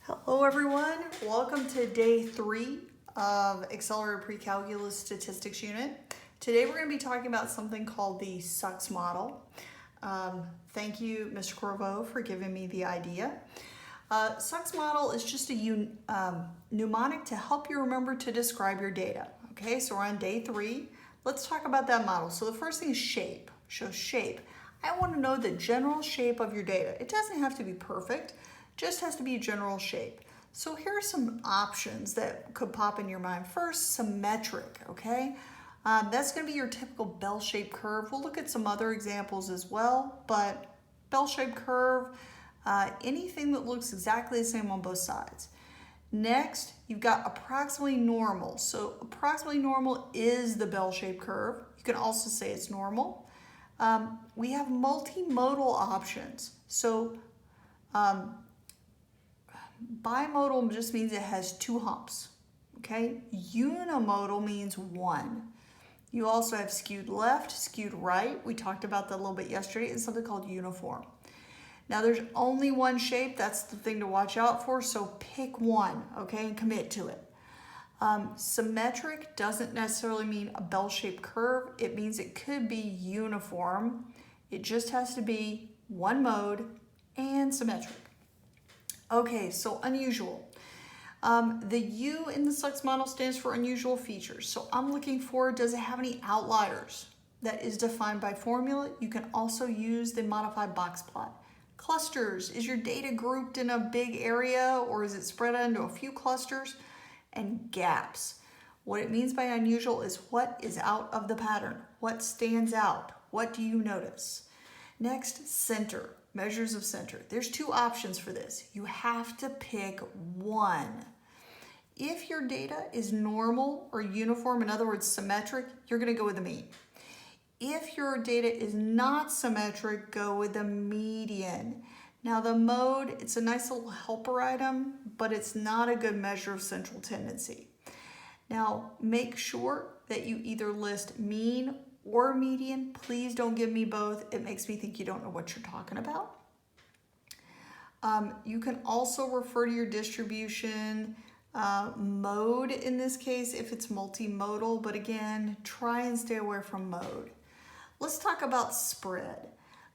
Hello everyone, welcome to day 3 of Accelerated Pre-Calculus Statistics Unit. Today we're going to be talking about something called the SUCS model. Thank you, Mr. Corvo, for giving me the idea. SUCS model is just a mnemonic to help you remember to describe your data. Okay, so we're on day 3. Let's talk about that model. So the first thing is shape. So shape. I want to know the general shape of your data. It doesn't have to be perfect. Just has to be a general shape. So here are some options that could pop in your mind. First, symmetric, okay? That's going to be your typical bell-shaped curve. We'll look at some other examples as well, but bell-shaped curve, anything that looks exactly the same on both sides. Next, you've got approximately normal. So approximately normal is the bell-shaped curve. You can also say it's normal. We have multimodal options. So bimodal just means it has 2 humps, okay? Unimodal means 1. You also have skewed left, skewed right. We talked about that a little bit yesterday. It's something called uniform. Now there's only one shape. That's the thing to watch out for. So pick one, okay, and commit to it. Symmetric doesn't necessarily mean a bell-shaped curve. It means it could be uniform. It just has to be one mode and symmetric. Okay, so unusual. The U in the SUCS model stands for unusual features. So I'm looking for, does it have any outliers? That is defined by formula. You can also use the modified box plot. Clusters, is your data grouped in a big area or is it spread into a few clusters? And gaps. What it means by unusual is what is out of the pattern. What stands out? What do you notice? Next, center. Measures of center. There's 2 options for this. You have to pick one. If your data is normal or uniform, in other words, symmetric, you're going to go with the mean. If your data is not symmetric, go with the median. Now the mode, it's a nice little helper item, but it's not a good measure of central tendency. Now make sure that you either list mean or median. Please don't give me both. It makes me think you don't know what you're talking about. You can also refer to your distribution mode in this case if it's multimodal, but again, try and stay away from mode. Let's talk about spread.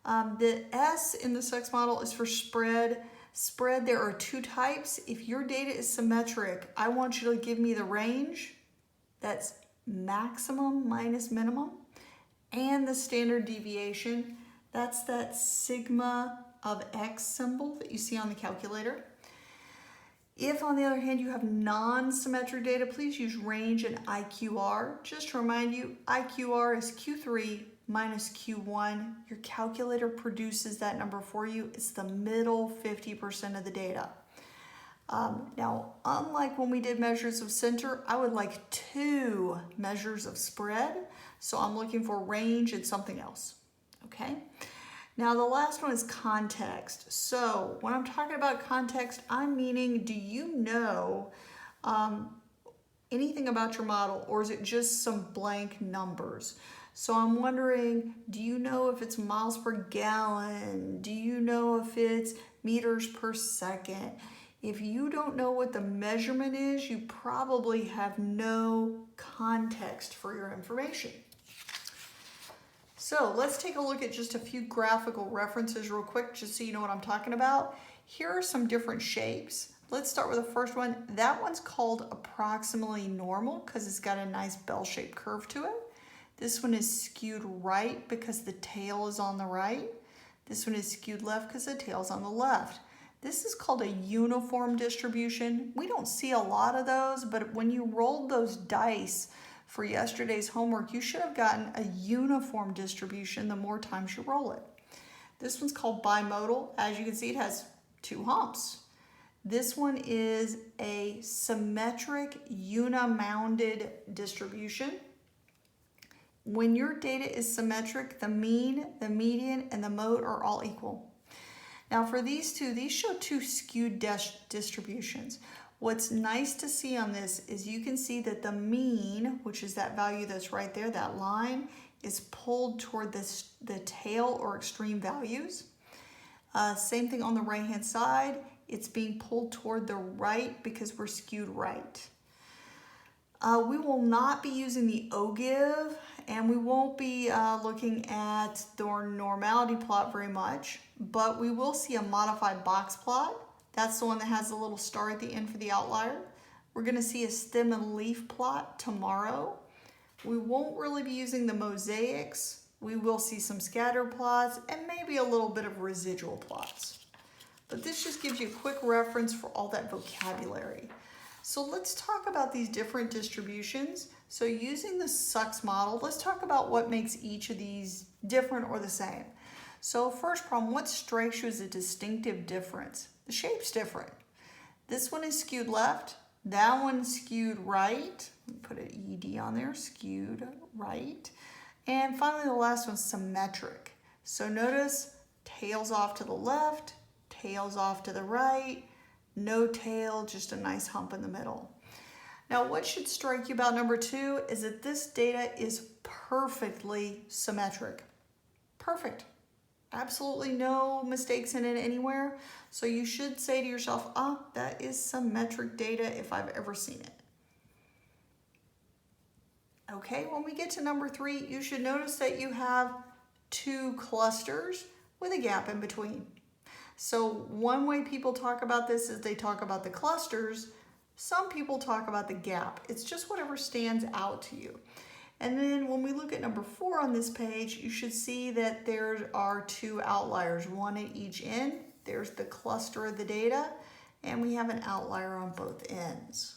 The S in the SUCS model is for spread. Spread, there are 2 types. If your data is symmetric, I want you to give me the range. That's maximum minus minimum. And the standard deviation, that's that sigma of x symbol that you see on the calculator. If, on the other hand, you have non-symmetric data, please use range and IQR. Just to remind you, IQR is Q3 minus Q1. Your calculator produces that number for you. It's the middle 50% of the data. Now, unlike when we did measures of center, I would like 2 measures of spread. So I'm looking for range and something else, okay? Now the last one is context. So when I'm talking about context, I'm meaning, do you know anything about your model, or is it just some blank numbers? So I'm wondering, do you know if it's miles per gallon? Do you know if it's meters per second? If you don't know what the measurement is, you probably have no context for your information. So let's take a look at just a few graphical references real quick, just so you know what I'm talking about. Here are some different shapes. Let's start with the first one. That one's called approximately normal because it's got a nice bell-shaped curve to it. This one is skewed right because the tail is on the right. This one is skewed left because the tail's on the left. This is called a uniform distribution. We don't see a lot of those, but when you rolled those dice for yesterday's homework, you should have gotten a uniform distribution the more times you roll it. This one's called bimodal. As you can see, it has 2 humps. This one is a symmetric unimounded distribution. When your data is symmetric, the mean, the median, and the mode are all equal. Now for these 2, these show 2 skewed distributions. What's nice to see on this is you can see that the mean, which is that value that's right there, that line, is pulled toward the tail or extreme values. Same thing on the right hand side. it's being pulled toward the right because we're skewed right. We will not be using the OGIV, and we won't be looking at the normality plot very much, but we will see a modified box plot. That's the one that has a little star at the end for the outlier. We're going to see a stem and leaf plot tomorrow. We won't really be using the mosaics. We will see some scatter plots and maybe a little bit of residual plots. But this just gives you a quick reference for all that vocabulary. So let's talk about these different distributions. So using the SUCS model, let's talk about what makes each of these different or the same. So first problem, what strikes you as a distinctive difference? The shape's different. This one is skewed left, that one's skewed right. Put an ED on there, skewed right. And finally the last one's symmetric. So notice tails off to the left, tails off to the right, no tail, just a nice hump in the middle. Now what should strike you about number 2 is that this data is perfectly symmetric. Perfect. Absolutely no mistakes in it anywhere. So you should say to yourself, ah, that is symmetric data if I've ever seen it. Okay, when we get to number 3, you should notice that you have 2 clusters with a gap in between. So one way people talk about this is they talk about the clusters. Some people talk about the gap. It's just whatever stands out to you. And then when we look at number 4 on this page, you should see that there are 2 outliers, one at each end. There's the cluster of the data, and we have an outlier on both ends.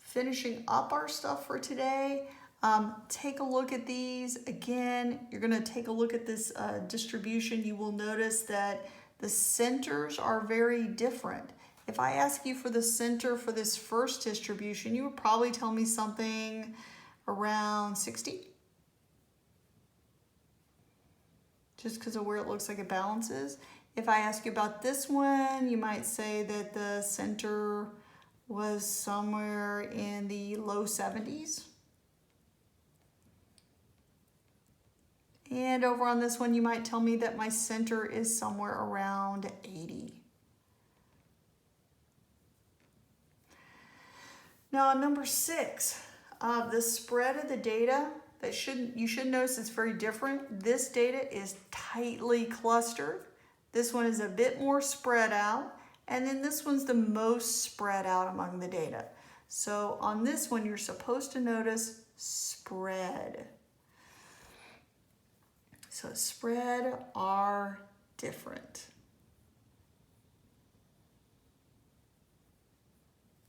Finishing up our stuff for today, take a look at these. Again, you're going to take a look at this distribution. You will notice that the centers are very different. If I ask you for the center for this first distribution, you would probably tell me something around 60. Just because of where it looks like it balances. If I ask you about this one, you might say that the center was somewhere in the low 70s. And over on this one, you might tell me that my center is somewhere around 80. Now, number 6, the spread of the data, you should notice it's very different. This data is tightly clustered. This one is a bit more spread out. And then this one's the most spread out among the data. So on this one, you're supposed to notice spread. So spread are different.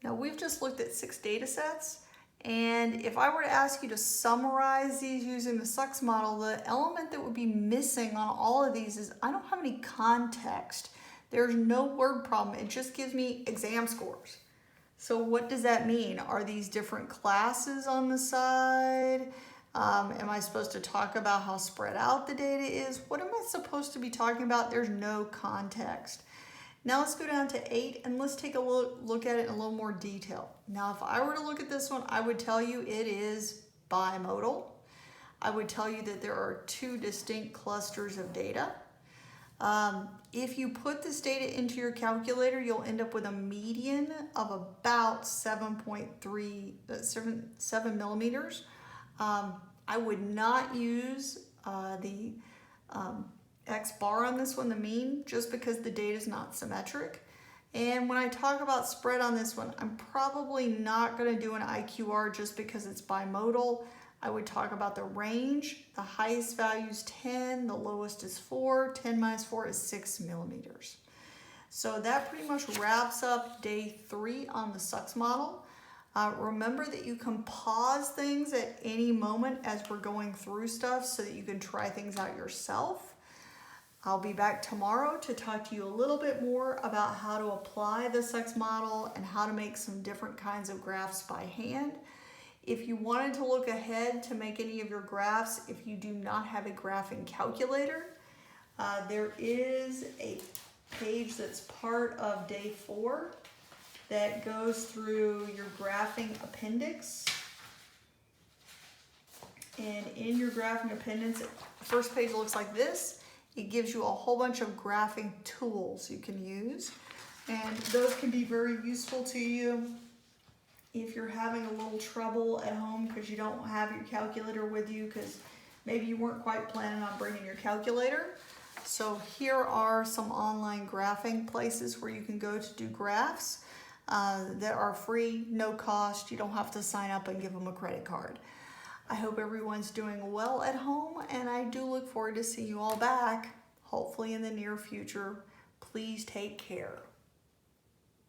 Now we've just looked at 6 data sets, and if I were to ask you to summarize these using the SUCS model, the element that would be missing on all of these is I don't have any context. There's no word problem. It just gives me exam scores. So what does that mean? Are these different classes on the side? Am I supposed to talk about how spread out the data is? What am I supposed to be talking about? There's no context. Now let's go down to 8 and let's take a look at it in a little more detail. Now if I were to look at this one, I would tell you it is bimodal. I would tell you that there are 2 distinct clusters of data. If you put this data into your calculator, you'll end up with a median of about 7 millimeters. I would not use the X bar on this one, the mean, just because the data is not symmetric. And when I talk about spread on this one, I'm probably not going to do an IQR just because it's bimodal. I would talk about the range. The highest value is 10, the lowest is 4. 10 minus 4 is 6 millimeters. So that pretty much wraps up day 3 on the SUCS model. Remember that you can pause things at any moment as we're going through stuff so that you can try things out yourself. I'll be back tomorrow to talk to you a little bit more about how to apply the SUCS model and how to make some different kinds of graphs by hand. If you wanted to look ahead to make any of your graphs, if you do not have a graphing calculator, there is a page that's part of day 4 that goes through your graphing appendix. And in your graphing appendix, the first page looks like this. It gives you a whole bunch of graphing tools you can use. And those can be very useful to you if you're having a little trouble at home because you don't have your calculator with you, because maybe you weren't quite planning on bringing your calculator. So here are some online graphing places where you can go to do graphs that are free, no cost. You don't have to sign up and give them a credit card. I hope everyone's doing well at home, and I do look forward to seeing you all back, hopefully in the near future. Please take care.